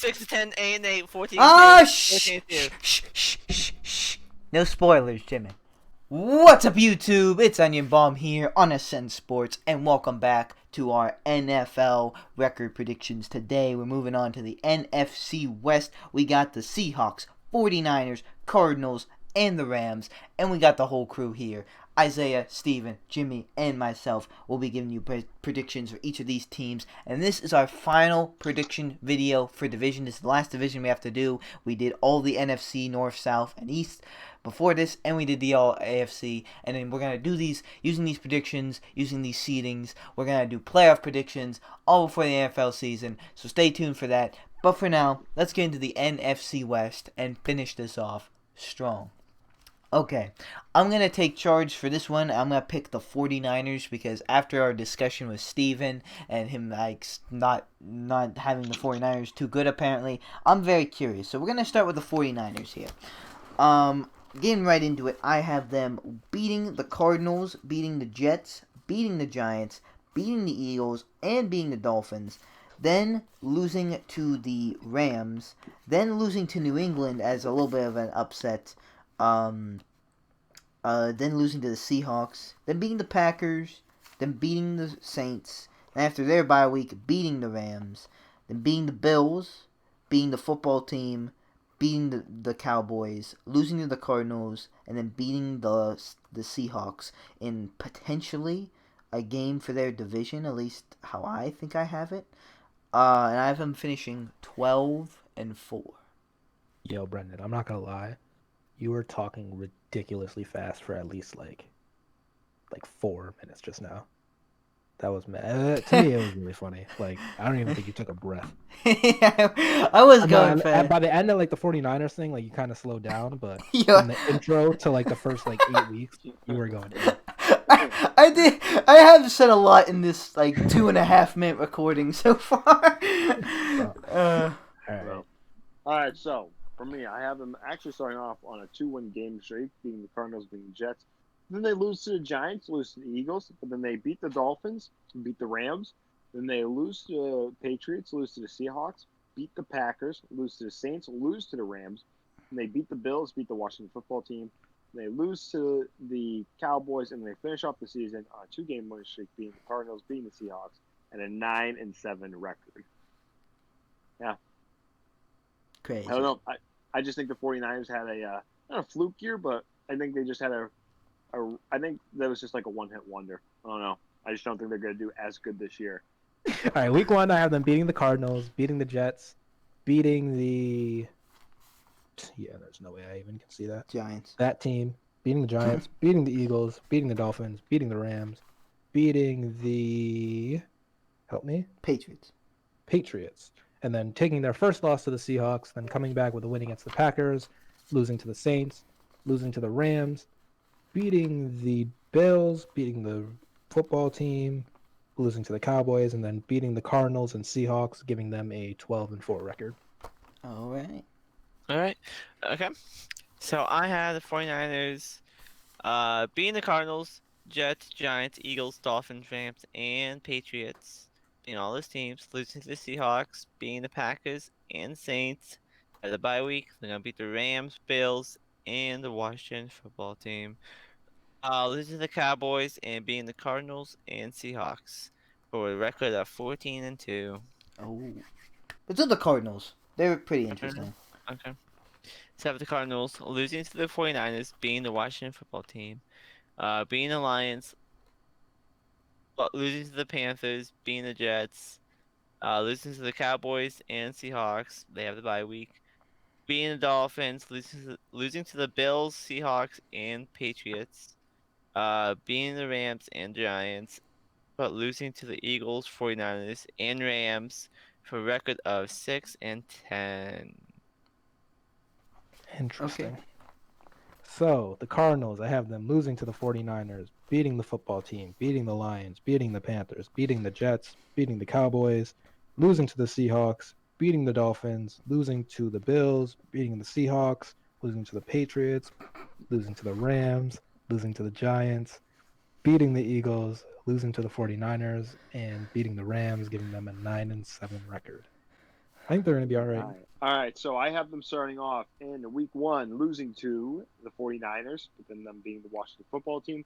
6-10, 8-8, 14-2, Ah, shh, 14-2. shh, shh, shh, shh, shh. No spoilers, Jimmy. What's up, YouTube? It's Onion Bomb here on Ascend Sports, and welcome back to our NFL record predictions. Today, we're moving on to the NFC West. We got the Seahawks, 49ers, Cardinals, and the Rams, and we got the whole crew here. Isaiah, Steven, Jimmy, and myself will be giving you predictions for each of these teams. And this is our final prediction video for division. This is the last division we have to do. We did all the NFC, North, South, and East before this, and we did the all AFC. And then we're going to do these using these predictions, using these seedings. We're going to do playoff predictions all before the NFL season. So stay tuned for that. But for now, let's get into the NFC West and finish this off strong. Okay, I'm going to take charge for this one. I'm going to pick the 49ers because after our discussion with Steven and him like not having the 49ers too good apparently, I'm very curious. So we're going to start with the 49ers here. Getting right into it, I have them beating the Cardinals, beating the Jets, beating the Giants, beating the Eagles, and beating the Dolphins. Then losing to the Rams, then losing to New England as a little bit of an upset. Then losing to the Seahawks, then beating the Packers, then beating the Saints, and after their bye week, beating the Rams, then beating the Bills, beating the football team, beating the Cowboys, losing to the Cardinals, and then beating the Seahawks in potentially a game for their division, at least how I think I have it. And I have them finishing 12-4. Yo, Brenden, I'm not gonna lie. You were talking ridiculously fast for at least like 4 minutes just now. That was mad. To me, it was really funny. Like, I don't even think you took a breath. I was going And fast. by the end of like the 49ers thing, like you kind of slowed down, but Yo. from the intro to like the first like 8 weeks, you were going in. I did. I have said a lot in this like 2.5 minute recording so far. Bro. uh, All right. Bro. All right, so for me, I have them actually starting off on a 2-win game streak, beating the Cardinals, beating the Jets. Then they lose to the Giants, lose to the Eagles, but then they beat the Dolphins, beat the Rams. Then they lose to the Patriots, lose to the Seahawks, beat the Packers, lose to the Saints, lose to the Rams. And they beat the Bills, beat the Washington football team. They lose to the Cowboys, and they finish off the season on a 2-game winning streak, beating the Cardinals, beating the Seahawks, and a 9-7 record. Yeah. crazy. I don't know. I just think the 49ers had not a fluke year, but I think they just had I think that was just like a one-hit wonder. I don't know. I just don't think they're going to do as good this year. All right. Week 1, I have them beating the Cardinals, beating the Jets, beating the. Yeah, there's no way I even can see that. Giants. That team, beating the Giants, beating the Eagles, beating the Dolphins, beating the Rams, beating the. Help me? Patriots. And then taking their first loss to the Seahawks, then coming back with a win against the Packers, losing to the Saints, losing to the Rams, beating the Bills, beating the football team, losing to the Cowboys, and then beating the Cardinals and Seahawks, giving them a 12-4 record. All right. All right. Okay. So I have the 49ers beating the Cardinals, Jets, Giants, Eagles, Dolphins, Rams, and Patriots. In all those teams, losing to the Seahawks, beating the Packers and Saints. At the bye week, they're gonna beat the Rams, Bills, and the Washington football team. Losing to the Cowboys and beating the Cardinals and Seahawks for a record of 14-2. Oh. But still the Cardinals. They're pretty interesting. Okay. So the Cardinals losing to the 49ers, beating the Washington football team, beating the Lions, losing to the Panthers, beating the Jets, losing to the Cowboys and Seahawks. They have the bye week. Beating the Dolphins, losing to the Bills, Seahawks, and Patriots. Beating the Rams and Giants, but losing to the Eagles, 49ers, and Rams for a record of 6-10. Interesting. Okay. So, the Cardinals, I have them losing to the 49ers, beating the football team, beating the Lions, beating the Panthers, beating the Jets, beating the Cowboys, losing to the Seahawks, beating the Dolphins, losing to the Bills, beating the Seahawks, losing to the Patriots, losing to the Rams, losing to the Giants, beating the Eagles, losing to the 49ers, and beating the Rams, giving them a 9-7 record. I think they're going to be all right. All right, so I have them starting off in week 1, losing to the 49ers, but then them beating the Washington football team,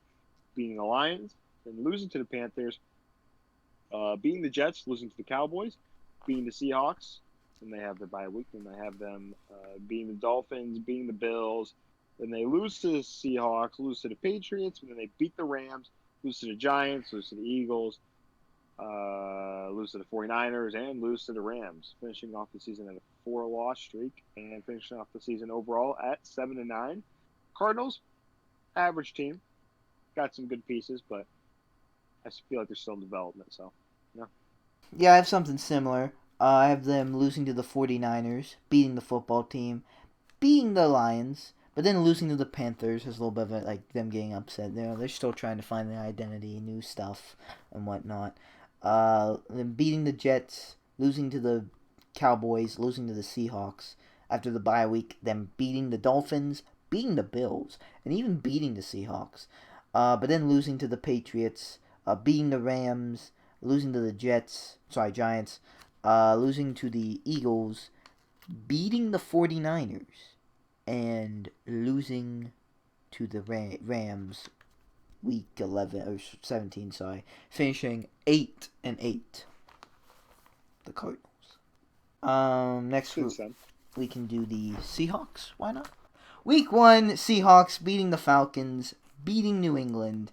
beating the Lions, then losing to the Panthers, beating the Jets, losing to the Cowboys, beating the Seahawks, and they have the bye week. Then they have them beating the Dolphins, beating the Bills. Then they lose to the Seahawks, lose to the Patriots, and then they beat the Rams, lose to the Giants, lose to the Eagles, lose to the 49ers, and lose to the Rams, finishing off the season at a 4-loss streak and finishing off the season overall at 7-9. Cardinals, average team, got some good pieces, but I feel like they're still in development. So, Yeah, I have something similar. I have them losing to the 49ers, beating the football team, beating the Lions, but then losing to the Panthers is a little bit of like them getting upset. They're still trying to find their identity, new stuff, and whatnot. Then beating the Jets, losing to the Cowboys, losing to the Seahawks after the bye week, then beating the Dolphins, beating the Bills, and even beating the Seahawks. But then losing to the Patriots, beating the Rams, losing to the Giants, losing to the Eagles, beating the 49ers, and losing to the Rams week 11 or 17, finishing 8-8. The Cardinals. Next we can do the Seahawks. Why not? Week 1, Seahawks beating the Falcons, beating New England,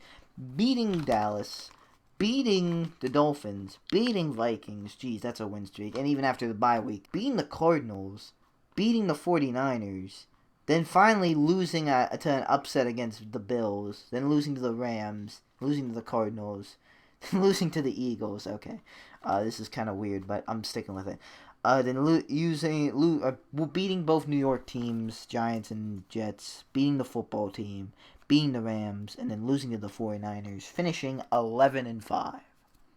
beating Dallas, beating the Dolphins, beating Vikings. Geez, that's a win streak. And even after the bye week, beating the Cardinals, beating the 49ers, then finally losing to an upset against the Bills, then losing to the Rams, losing to the Cardinals, then losing to the Eagles. Okay, this is kind of weird, but I'm sticking with it. Then beating both New York teams, Giants and Jets, beating the football team, beating the Rams, and then losing to the 49ers, finishing 11-5.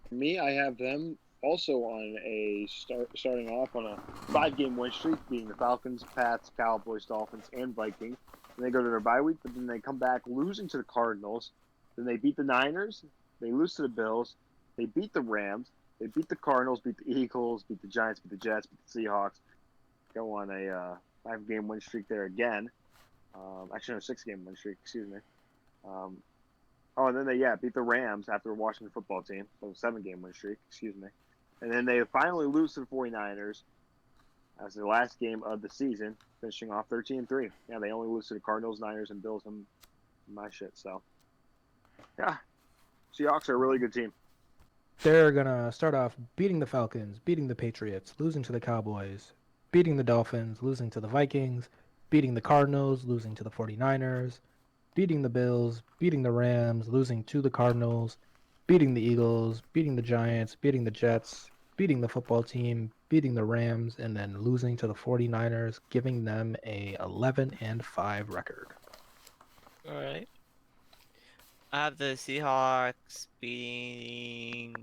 For me, I have them also on a starting off on a 5-game win streak, beating the Falcons, Pats, Cowboys, Dolphins, and Vikings. And they go to their bye week, but then they come back losing to the Cardinals. Then they beat the Niners. They lose to the Bills. They beat the Rams. They beat the Cardinals, beat the Eagles, beat the Giants, beat the Jets, beat the Seahawks. Go on a 5-game win streak there again. Actually, no, 6-game win streak. Excuse me. And then they beat the Rams after the Washington football team. So 7-game win streak. Excuse me. And then they finally lose to the 49ers as the last game of the season, finishing off 13-3. Yeah, they only lose to the Cardinals, Niners, and Bills and my shit. So, yeah, Seahawks are a really good team. They're going to start off beating the Falcons, beating the Patriots, losing to the Cowboys, beating the Dolphins, losing to the Vikings, beating the Cardinals, losing to the 49ers, beating the Bills, beating the Rams, losing to the Cardinals, beating the Eagles, beating the Giants, beating the Jets, beating the football team, beating the Rams, and then losing to the 49ers, giving them a 11-5 record. All right. I have the Seahawks beating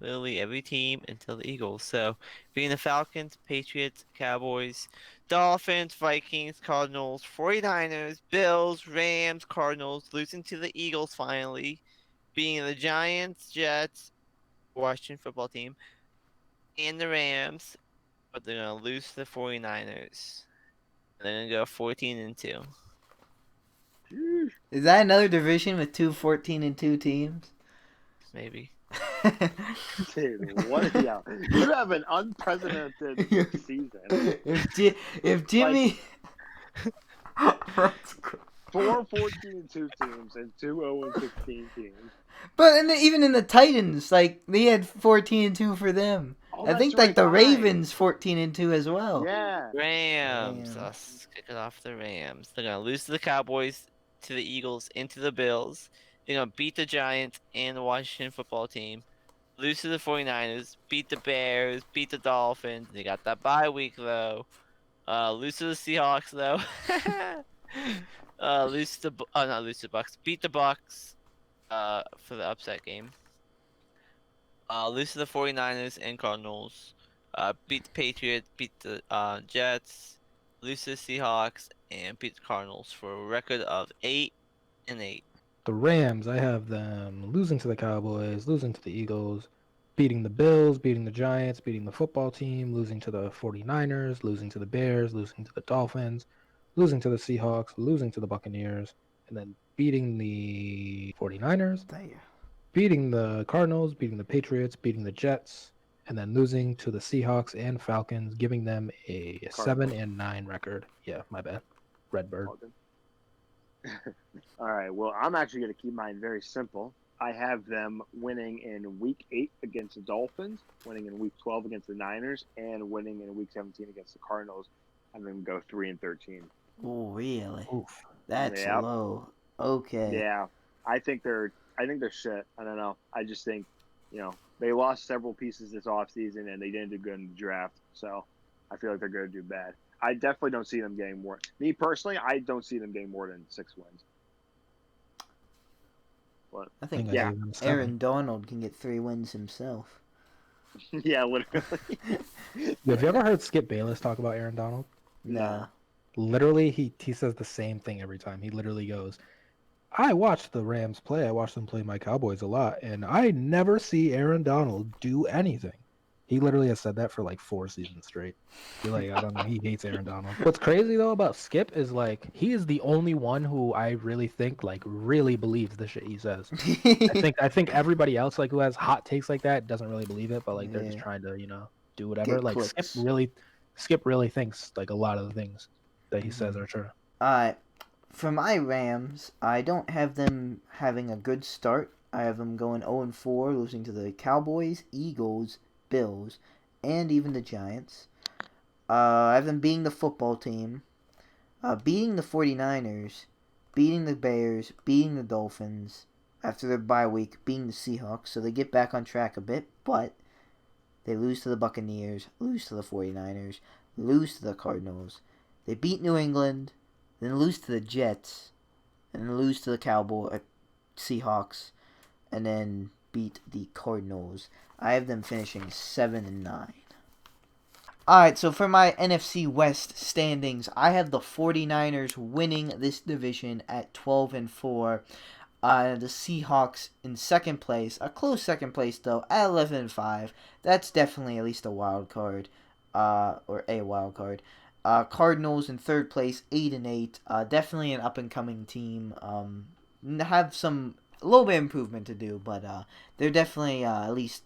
literally every team until the Eagles. So, beating the Falcons, Patriots, Cowboys, Dolphins, Vikings, Cardinals, 49ers, Bills, Rams, Cardinals, losing to the Eagles finally, beating the Giants, Jets, Washington football team, and the Rams, but they're going to lose to the 49ers. They're going to go 14-2. Is that another division with 2 14-2 teams? Maybe. Dude, what? Yeah, you have an unprecedented season. If Jimmy, That's 4 14-2 teams and 2 0-16 teams. But even in the Titans, like they had 14-2 for them. Oh, I think that's like the right, Ravens 14-2 as well. Yeah. Rams. Let's kick it off the Rams. They're gonna lose to the Cowboys, to the Eagles, and to the Bills. They're gonna beat the Giants and the Washington football team. Lose to the 49ers, beat the Bears, beat the Dolphins. They got that bye week though. Lose to the Seahawks though. Not lose to the Bucks. Beat the Bucks. For the upset game. Lose to the 49ers and Cardinals. Beat the Patriots, beat the Jets, lose to the Seahawks, and beat the Cardinals for a record of 8-8. The Rams, I have them losing to the Cowboys, losing to the Eagles, beating the Bills, beating the Giants, beating the football team, losing to the 49ers, losing to the Bears, losing to the Dolphins, losing to the Seahawks, losing to the Buccaneers, and then beating the 49ers, There. beating the Cardinals, beating the Patriots, beating the Jets, and then losing to the Seahawks and Falcons, giving them a Cardinals. 7-9 record. Yeah, my bad. Redbird. All right. Well, I'm actually going to keep mine very simple. I have them winning in Week 8 against the Dolphins, winning in Week 12 against the Niners, and winning in Week 17 against the Cardinals. I'm going to go 3-13. Oh, really? Oof. That's Yep. low. Okay. Yeah, I think they're shit. I don't know. I just think, they lost several pieces this offseason and they didn't do good in the draft. So I feel like they're going to do bad. I definitely don't see them getting more. Me personally, I don't see them getting more than 6 wins. But I think I yeah. gave them 7. Aaron Donald can get 3 wins himself. Yeah, literally. Have you ever heard Skip Bayless talk about Aaron Donald? Nah. Literally, he says the same thing every time. He literally goes, I watched the Rams play. I watched them play my Cowboys a lot, and I never see Aaron Donald do anything. He literally has said that for like 4 seasons straight. I don't know. He hates Aaron Donald. What's crazy though about Skip is like he is the only one who I really think like really believes the shit he says. I think everybody else like who has hot takes like that doesn't really believe it, but like they're just Yeah. trying to do whatever. Get Like clicks. Skip really thinks like a lot of the things that he says are true. For my Rams, I don't have them having a good start. I have them going 0-4, losing to the Cowboys, Eagles, Bills, and even the Giants. I have them beating the football team, beating the 49ers, beating the Bears, beating the Dolphins, after their bye week, beating the Seahawks, so they get back on track a bit, but they lose to the Buccaneers, lose to the 49ers, lose to the Cardinals. They beat New England, then lose to the Jets, and then lose to the Seahawks, and then beat the Cardinals. I have them finishing 7-9. Alright, so for my NFC West standings, I have the 49ers winning this division at 12-4. The Seahawks in second place, a close second place though, at 11-5. That's definitely at least a wild card, or a wild card. Cardinals in third place, 8-8. Definitely an up and coming team. Have a little bit of improvement to do, but they're definitely at least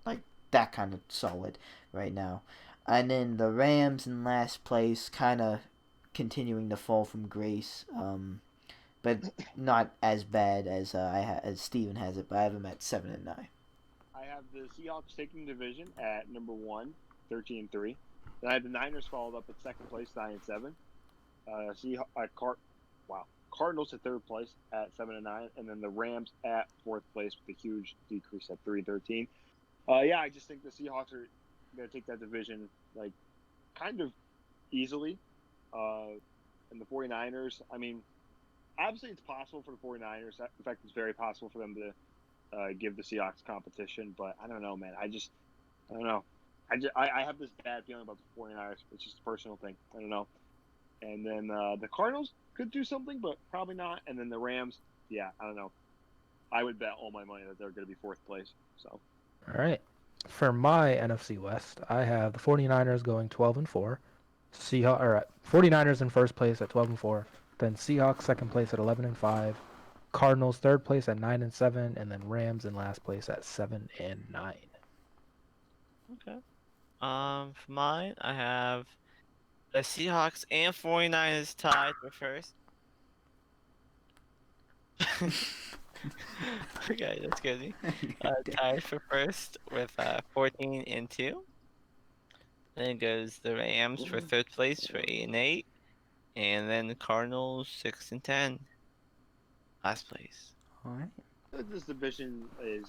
like that kind of solid right now. And then the Rams in last place, kind of continuing to fall from grace, but not as bad as as Steven has it. But I have them at 7-9. I have the Seahawks taking the division at number 1, 13-3. Then I have the Niners followed up at second place, 9-7. Cardinals at third place at 7-9, and then the Rams at fourth place with a huge decrease at 3-13. I just think the Seahawks are going to take that division like kind of easily. And the 49ers, I mean, obviously it's possible for the 49ers. In fact, it's very possible for them to give the Seahawks competition, but I don't know, man. I don't know. I have this bad feeling about the 49ers. It's just a personal thing. I don't know. And then the Cardinals could do something, but probably not. And then the Rams, I don't know. I would bet all my money that they're going to be fourth place. So. All right. For my NFC West, I have the 49ers going 12-4. 49ers in first place at 12-4. Then Seahawks second place at 11-5. Cardinals third place at 9-7, and then Rams in last place at 7-9. Okay. For mine, I have the Seahawks and 49ers tied for first. Okay, that's good. Tied for first with 14-2. Then goes the Rams for third place for 8-8, and then the Cardinals 6-10. Last place. All right. This division is.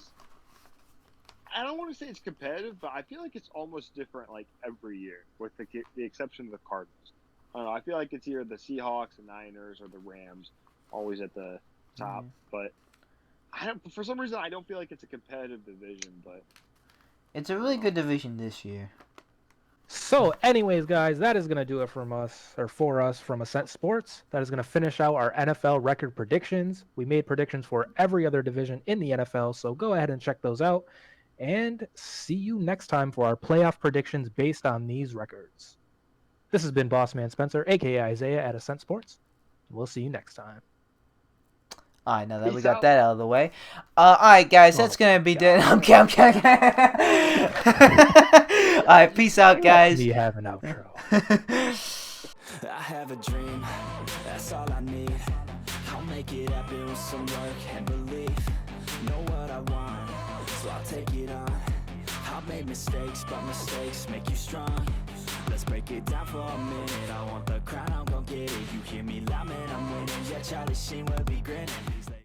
I don't want to say it's competitive, but I feel like it's almost different like every year, with the exception of the Cardinals. I don't know. I feel like it's either the Seahawks, the Niners, or the Rams, always at the top. But for some reason, I don't feel like it's a competitive division. But it's a really good division this year. So, anyways, guys, that is going to do it for us from Ascent Sports. That is going to finish out our NFL record predictions. We made predictions for every other division in the NFL, so go ahead and check those out. and see you next time for our playoff predictions based on these records. This has been Bossman Spencer, aka Isaiah at Ascent Sports. We'll see you next time. All right, now that we Peace got out. that out of the way. All right, guys, that's going to be done. I'm kidding. All right, peace out, guys. Me have an outro. I have a dream, that's all I need. I'll make it happen with some work and belief. Know what I want, so I'll take it on. I'll make mistakes, but mistakes make you strong. Let's break it down for a minute. I want the crown, I'm gon' get it. You hear me loud, man, I'm winning. Yeah, Charlie Sheen will be grinning.